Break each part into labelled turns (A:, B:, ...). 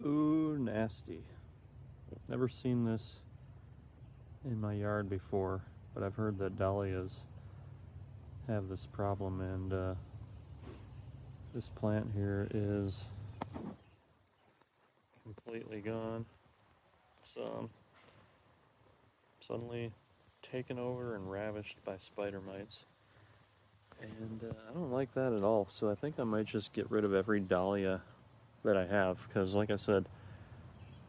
A: Ooh, nasty. Never seen this in my yard before, but I've heard that dahlias have this problem, and this plant here is completely gone. It's suddenly taken over and ravished by spider mites. And I don't like that at all, so I think I might just get rid of every dahlia that I have, because like I said,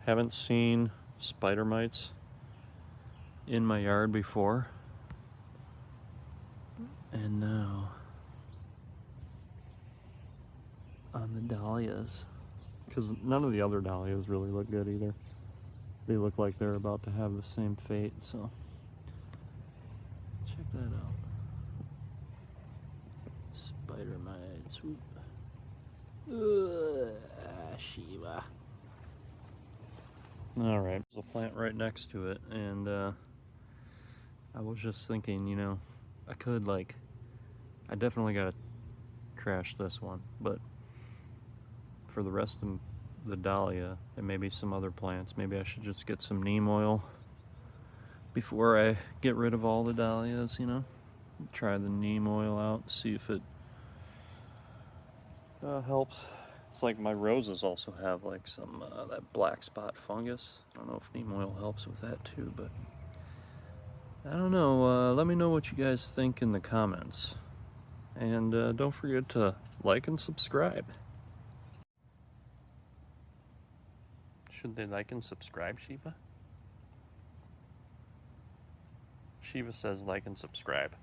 A: haven't seen spider mites in my yard before, and now on the dahlias, because none of the other dahlias really look good either. They look like they're about to have the same fate, so check that out. Spider mites. Shiva. Alright, there's a plant right next to it, and I was just thinking, you know, I definitely gotta trash this one, but for the rest of the dahlia and maybe some other plants, maybe I should just get some neem oil before I get rid of all the dahlias, you know? Try the neem oil out, see if it helps. It's like my roses also have like some that black spot fungus. I don't know if neem oil helps with that too, but I don't know. Let me know what you guys think in the comments, and don't forget to like and subscribe. Should they like and subscribe, Shiva? Shiva says like and subscribe.